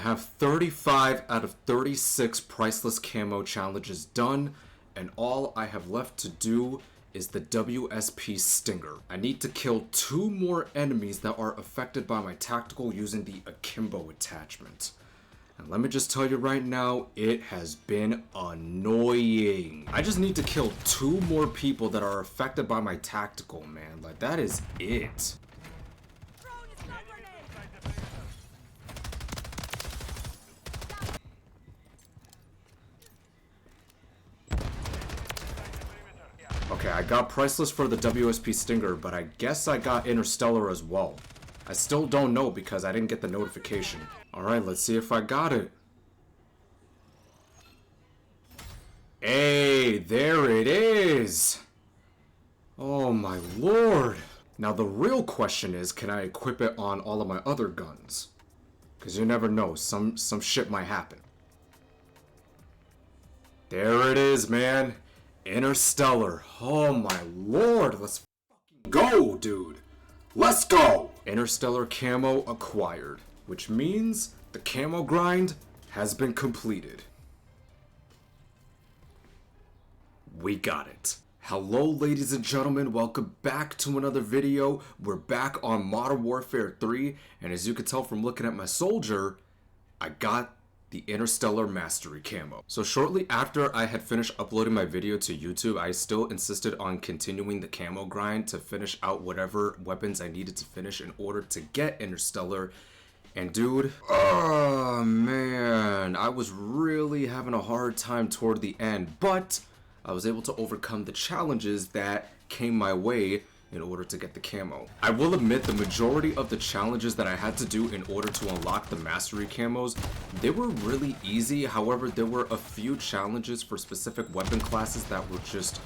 have 35 out of 36 priceless camo challenges done, and all I have left to do is the WSP Stinger. I need to kill 2 more enemies that are affected by my tactical using the akimbo attachment. And let me just tell you right now, it has been annoying. I just need to kill 2 more people that are affected by my tactical, man. Like, that is it. Okay, I got priceless for the WSP Stinger, but I guess I got Interstellar as well. I still don't know because I didn't get the notification. Alright, let's see if I got it. Hey, there it is! Oh my lord! Now the real question is, can I equip it on all of my other guns? Because you never know, some shit might happen. There it is, man! Interstellar. Oh my lord, let's fucking go, dude. Let's go! Interstellar camo acquired, which means the camo grind has been completed. We got it. Hello ladies and gentlemen, welcome back to another video. We're back on Modern Warfare 3, and as you can tell from looking at my soldier, I got the Interstellar Mastery camo. So shortly after I had finished uploading my video to YouTube, I still insisted on continuing the camo grind to finish out whatever weapons I needed to finish in order to get Interstellar. And dude, oh man, I was really having a hard time toward the end, but I was able to overcome the challenges that came my way in order to get the camo. I will admit the majority of the challenges that I had to do in order to unlock the mastery camos, they were really easy. However, there were a few challenges for specific weapon classes that were just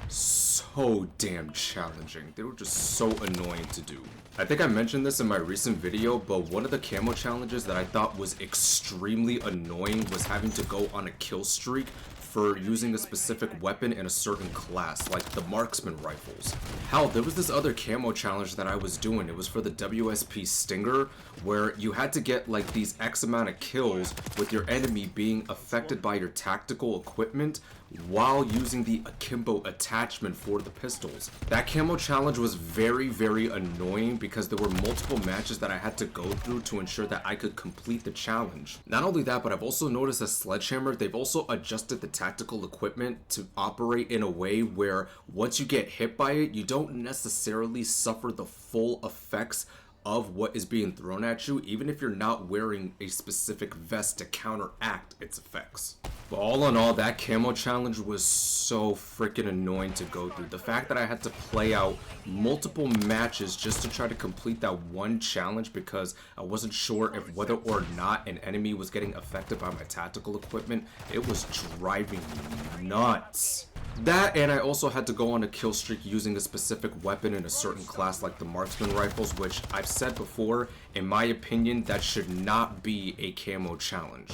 so damn challenging. They were just so annoying to do. I think I mentioned this in my recent video, but one of the camo challenges that I thought was extremely annoying was having to go on a kill streak for using a specific weapon in a certain class, like the marksman rifles. Hell, there was this other camo challenge that I was doing. It was for the WSP Stinger, where you had to get like these X amount of kills with your enemy being affected by your tactical equipment while using the akimbo attachment for the pistols. That camo challenge was very annoying because there were multiple matches that I had to go through to ensure that I could complete the challenge. Not only that, but I've also noticed that Sledgehammer, they've also adjusted the tactical equipment to operate in a way where once you get hit by it, you don't necessarily suffer the full effects of what is being thrown at you, even if you're not wearing a specific vest to counteract its effects. But all in all, that camo challenge was so freaking annoying to go through. The fact that I had to play out multiple matches just to try to complete that one challenge because I wasn't sure if whether or not an enemy was getting affected by my tactical equipment, it was driving me nuts. That, and I also had to go on a kill streak using a specific weapon in a certain class like the marksman rifles, which I've said before, in my opinion, that should not be a camo challenge.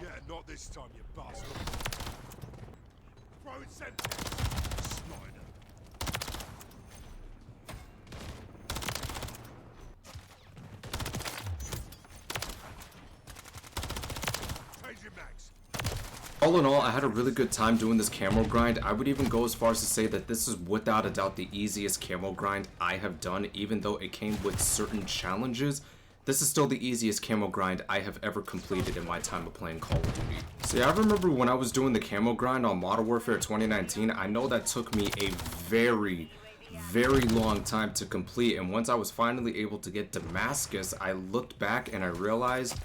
Yeah, not this time, you bastard. Throw it sentry. Snyder. All in all, I had a really good time doing this camo grind. I would even go as far as to say that this is without a doubt the easiest camo grind I have done, even though it came with certain challenges. This is still the easiest camo grind I have ever completed in my time of playing Call of Duty. See, I remember when I was doing the camo grind on Modern Warfare 2019, I know that took me a very long time to complete, and once I was finally able to get Damascus, I looked back and I realized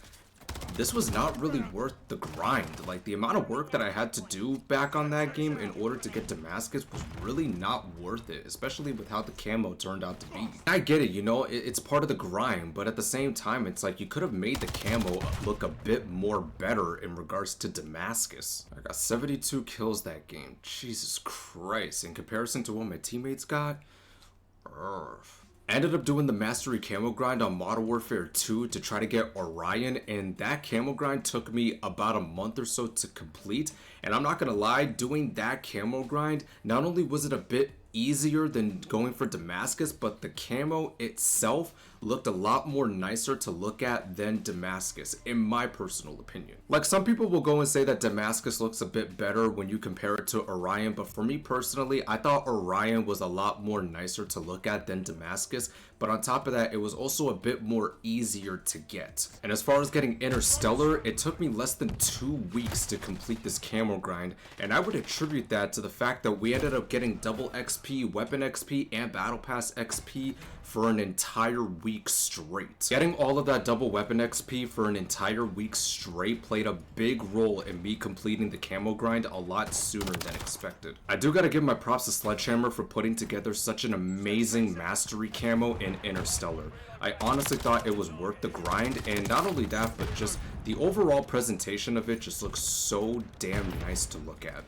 this was not really worth the grind. Like, the amount of work that I had to do back on that game in order to get Damascus was really not worth it, especially with how the camo turned out to be. I get it, you know, it's part of the grind, but at the same time, it's like you could have made the camo look a bit more better in regards to Damascus. I got 72 kills that game. Jesus Christ. In comparison to what my teammates got, I ended up doing the mastery camo grind on Modern Warfare 2 to try to get Orion, and that camo grind took me about a month or so to complete. And I'm not gonna lie, doing that camo grind, not only was it a bit easier than going for Damascus, but the camo itself looked a lot more nicer to look at than Damascus, in my personal opinion. Like, some people will go and say that Damascus looks a bit better when you compare it to Orion, but for me personally, I thought Orion was a lot more nicer to look at than Damascus, but on top of that, it was also a bit more easier to get. And as far as getting Interstellar, it took me less than 2 weeks to complete this camo grind, and I would attribute that to the fact that we ended up getting double XP, weapon XP, and battle pass XP for an entire week straight. Getting all of that double weapon XP for an entire week straight played a big role in me completing the camo grind a lot sooner than expected. I do gotta give my props to Sledgehammer for putting together such an amazing mastery camo in Interstellar. I honestly thought it was worth the grind, and not only that, but just the overall presentation of it just looks so damn nice to look at.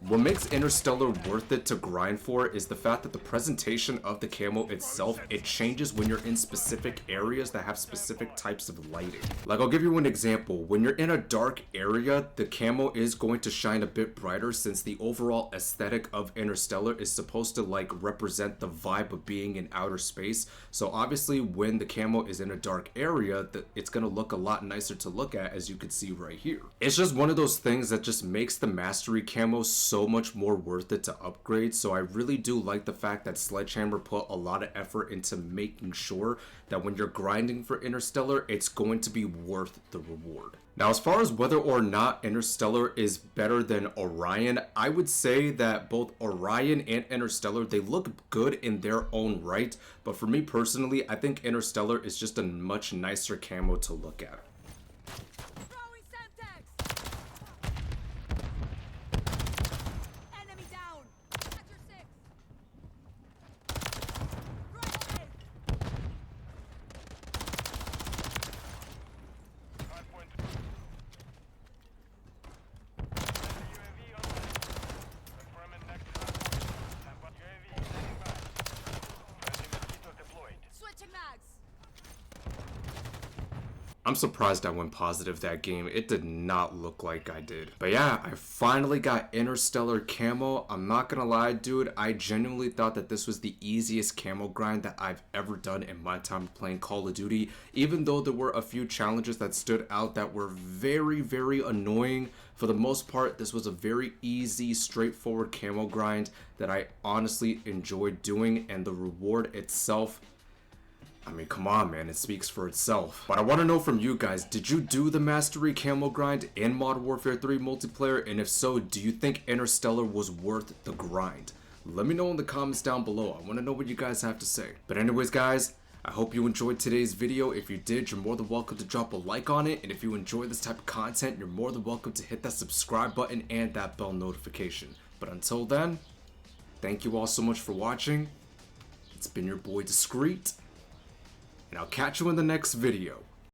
What makes Interstellar worth it to grind for is the fact that the presentation of the camo itself, it changes when you're in specific areas that have specific types of lighting. Like, I'll give you an example. When you're in a dark area, the camo is going to shine a bit brighter, since the overall aesthetic of Interstellar is supposed to like represent the vibe of being in outer space. So obviously when the camo is in a dark area, it's gonna look a lot nicer to look at, as you can see right here. It's just one of those things that just makes the mastery camo so much more worth it to upgrade. So I really do like the fact that Sledgehammer put a lot of effort into making sure that when you're grinding for Interstellar, it's going to be worth the reward. Now, as far as whether or not Interstellar is better than Orion, I would say that both Orion and Interstellar, they look good in their own right, but for me personally, I think Interstellar is just a much nicer camo to look at. I'm surprised I went positive that game. It did not look like I did. But yeah, I finally got Interstellar camo. I'm not gonna lie, dude. I genuinely thought that this was the easiest camo grind that I've ever done in my time playing Call of Duty. Even though there were a few challenges that stood out that were very, very annoying, for the most part, this was a very easy, straightforward camo grind that I honestly enjoyed doing, and the reward itself, I mean, come on, man, it speaks for itself. But I want to know from you guys, did you do the mastery camo grind in Modern Warfare 3 multiplayer? And if so, do you think Interstellar was worth the grind? Let me know in the comments down below. I want to know what you guys have to say. But anyways, guys, I hope you enjoyed today's video. If you did, you're more than welcome to drop a like on it. And if you enjoy this type of content, you're more than welcome to hit that subscribe button and that bell notification. But until then, thank you all so much for watching. It's been your boy Discreet, and I'll catch you in the next video.